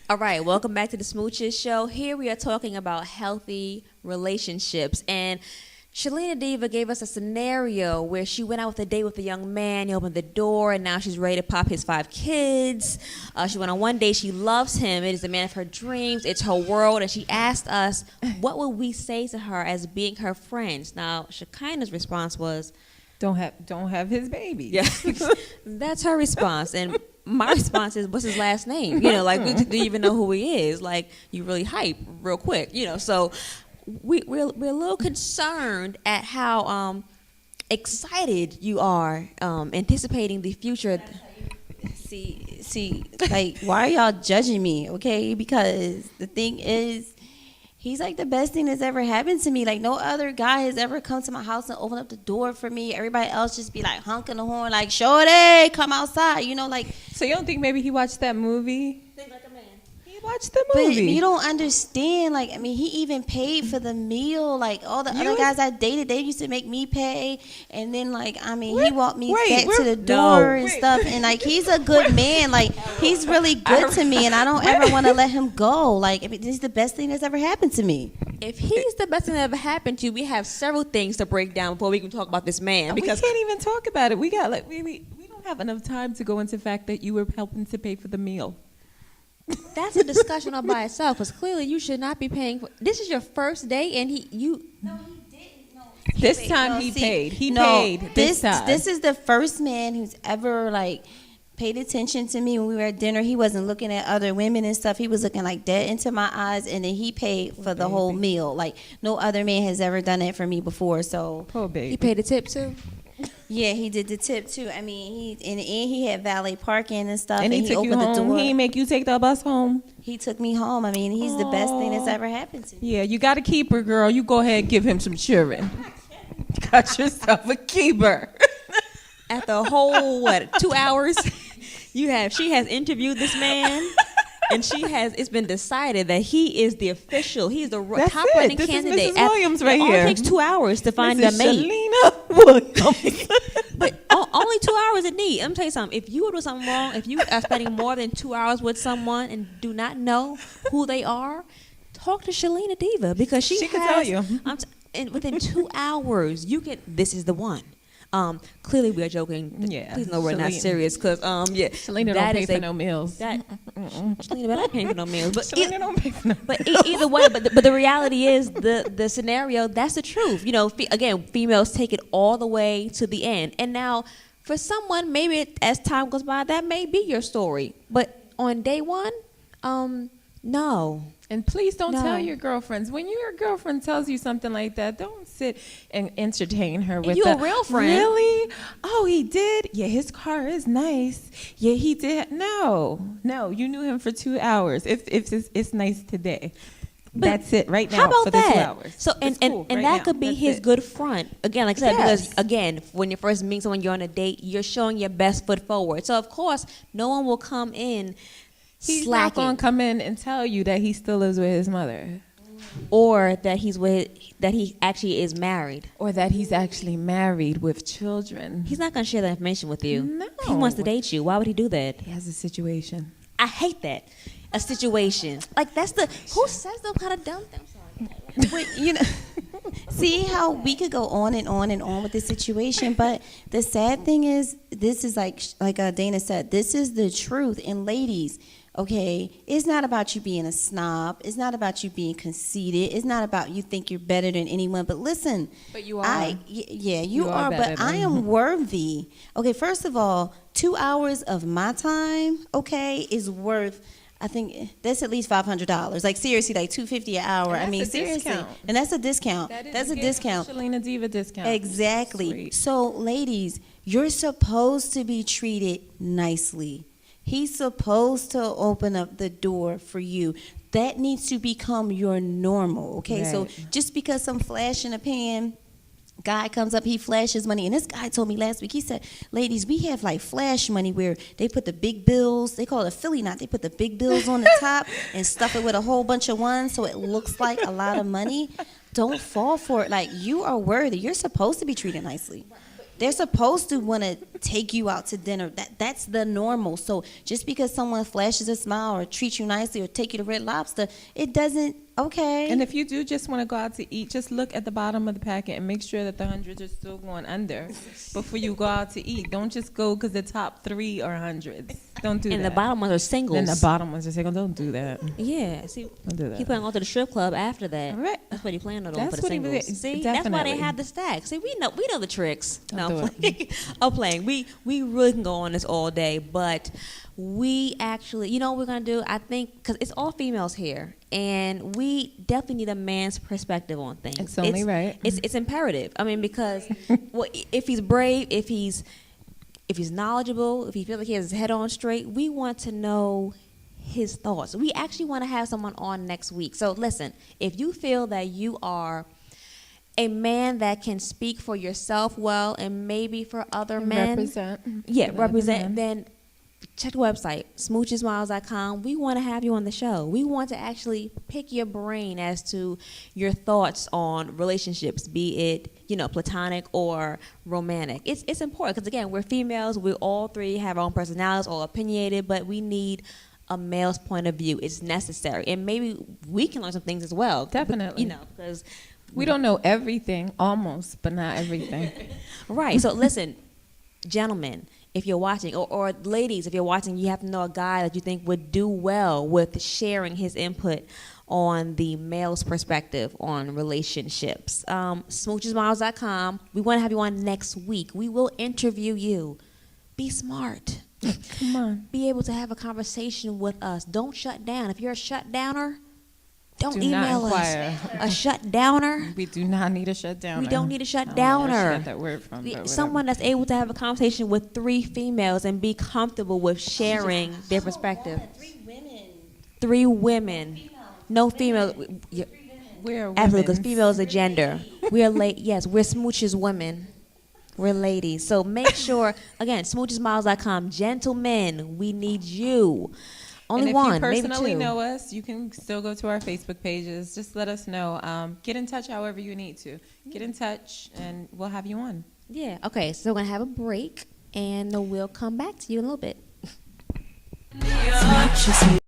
All right, welcome back to the Smooches Show. Here we are talking about healthy relationships. And Shalina Diva gave us a scenario where she went out with a date with a young man. He opened the door, and now she's ready to pop his 5 kids. She went on one date. She loves him. It is the man of her dreams. It's her world. And she asked us, what would we say to her as being her friends? Now, Shekinah's response was, Don't have his baby. yeah, that's her response. And my response is, what's his last name? You know, like, do you even know who he is? Like, you really hype real quick, you know. So we're a little concerned at how excited you are anticipating the future. See, like, why are y'all judging me, okay? Because the thing is, he's like the best thing that's ever happened to me. Like, no other guy has ever come to my house and opened up the door for me. Everybody else just be like honking the horn, like, shorty, come outside, you know, like. So you don't think maybe he watched that movie? Think like a man. He watched the But movie. you don't understand. Like, I mean, he even paid for the meal. Like, all the other guys I dated, they used to make me pay. And then, like, I mean, he walked me back to the door and stuff. And, like, he's a good man. Like, he's really good to me. And I don't ever want to let him go. Like, I mean, this is the best thing that's ever happened to me. If he's the best thing that ever happened to you, we have several things to break down before we can talk about this man. Because we can't even talk about it. We got like we don't have enough time to go into the fact that you were helping to pay for the meal. that's a discussion all by itself. Because clearly you should not be paying for. This is your first date, and No, he didn't. No. This time he paid. He paid this time. This is the first man who's ever, like, paid attention to me when we were at dinner. He wasn't looking at other women and stuff. He was looking like dead into my eyes, and then he paid for the whole meal. Like, no other man has ever done that for me before. So Poor baby. he paid a tip too. yeah, he did the tip too. I mean, he had valet parking and stuff, And he took you opened the home. door. He didn't make you take the bus home. He took me home. I mean, he's the best thing that's ever happened to me. Yeah, you got to keep her, girl. You go ahead and give him some children. Got yourself a keeper. At the whole 2 hours, she has interviewed this man. And it's been decided that he is the official. He's the top running This candidate. is Mrs. Williams right it here. It only takes 2 hours to find a mate. Shalina Williams. But only 2 hours a need. Let me tell you something. If you were doing something wrong, if you are spending more than 2 hours with someone and do not know who they are, talk to Shalina Diva because she can tell you. And within 2 hours, you can. This is the one. Clearly we are joking. Yeah. Please know we're not Shalina. serious because yeah. Shalina don't pay for no meals. Shalina better not pay for no meals. But Shalina don't pay for no But either way, but the reality is the scenario. That's the truth. You know, again, females take it all the way to the end. And now, for someone, maybe as time goes by, that may be your story. But on day one, no. And please don't No. tell your girlfriends. When your girlfriend tells you something like that, don't sit and entertain her with you a real friend. Really? Oh, he did? Yeah, his car is nice. Yeah, he did. No, you knew him for 2 hours. It's nice today. That's it right now How about for the that? 2 hours. So It's cool and right that now. could be That's his it. good front. Again, like I said, Yes. because again, when you first meet someone, you're on a date, you're showing your best foot forward. So of course, no one will come in He's not slacking going to come in and tell you that he still lives with his mother. or that he actually is married. Or that he's actually married with children. He's not going to share that information with you. No. He wants to date you. Why would he do that? He has a situation. I hate that. A situation. Like, that's who says those kind of dumb things? But, you know, see how we could go on and on and on with this situation, but the sad thing is, this is like Dana said, this is the truth. And ladies, okay, it's not about you being a snob. It's not about you being conceited. It's not about you think you're better than anyone. But listen, But you are. You are, better but I am worthy. Okay, first of all, 2 hours of my time, okay, is worth, I think that's at least $500. Like, seriously, like $250 an hour. And I mean, that's a seriously, discount. and that's a discount. That's a discount. Shalina Diva discount. Exactly. Sweet. So, ladies, you're supposed to be treated nicely. He's supposed to open up the door for you. That needs to become your normal. Okay, so Right. just because some flash in a pan guy comes up, he flashes money. And this guy told me last week, he said, ladies, we have like flash money where they put the big bills, they call it a Philly knot, they put the big bills on the top and stuff it with a whole bunch of ones so it looks like a lot of money. Don't fall for it. Like, you are worthy. You're supposed to be treated nicely. They're supposed to want to take you out to dinner. That's the normal. So just because someone flashes a smile or treats you nicely or take you to Red Lobster, it doesn't, okay. And if you do just want to go out to eat, just look at the bottom of the packet and make sure that the hundreds are still going under before you go out to eat. Don't just go because the top 3 are hundreds. Don't do that. And the bottom ones are singles. And the bottom ones are single. Don't do that. Yeah, see, Don't do that. he plan on to the strip club after that. All right. That's what he planned on doing That's for the what he singles. was- See, that's why they definitely. have the stack. See, we know the tricks. Don't No, do I'm playing. I'm playing. We really can go on this all day, but we actually, you know what we're gonna do? I think because it's all females here, and we definitely need a man's perspective on things. It's only right. It's imperative. I mean, because well, if he's brave, if he's knowledgeable, if he feels like he has his head on straight, we want to know his thoughts. We actually want to have someone on next week. So listen, if you feel that you are a man that can speak for yourself well and maybe for other men, Represent. yeah, For the represent, other men. then check the website, smoochesmiles.com. We want to have you on the show. We want to actually pick your brain as to your thoughts on relationships, be it, platonic or romantic. It's important because, again, we're females. We all 3 have our own personalities, all opinionated, but we need a male's point of view. It's necessary. And maybe we can learn some things as well. Definitely. Because We don't know everything, almost, but not everything. right. So listen, gentlemen, if you're watching, or ladies, if you're watching, you have to know a guy that you think would do well with sharing his input on the male's perspective on relationships. Smoochesmiles.com. We want to have you on next week. We will interview you. Be smart. Come on. Be able to have a conversation with us. Don't shut down. If you're a shutdowner, don't Do not email us. inquire. A shutdowner. We do not need a shutdown. We don't need a I don't know where she shutdowner. got that word from, but whatever. Someone that's able to have a conversation with 3 females and be comfortable with sharing their perspective. 3 women. 3 women. No female. We're Absolutely, because women. female is a gender. We are yes, we're smooches women. We're ladies. So make sure, again, smoochesmiles.com. Gentlemen, we need you. Only and if one, you maybe personally 2. know us, you can still go to our Facebook pages. Just let us know. Get in touch however you need to. Get in touch, and we'll have you on. Yeah, okay, so we're going to have a break, and we'll come back to you in a little bit.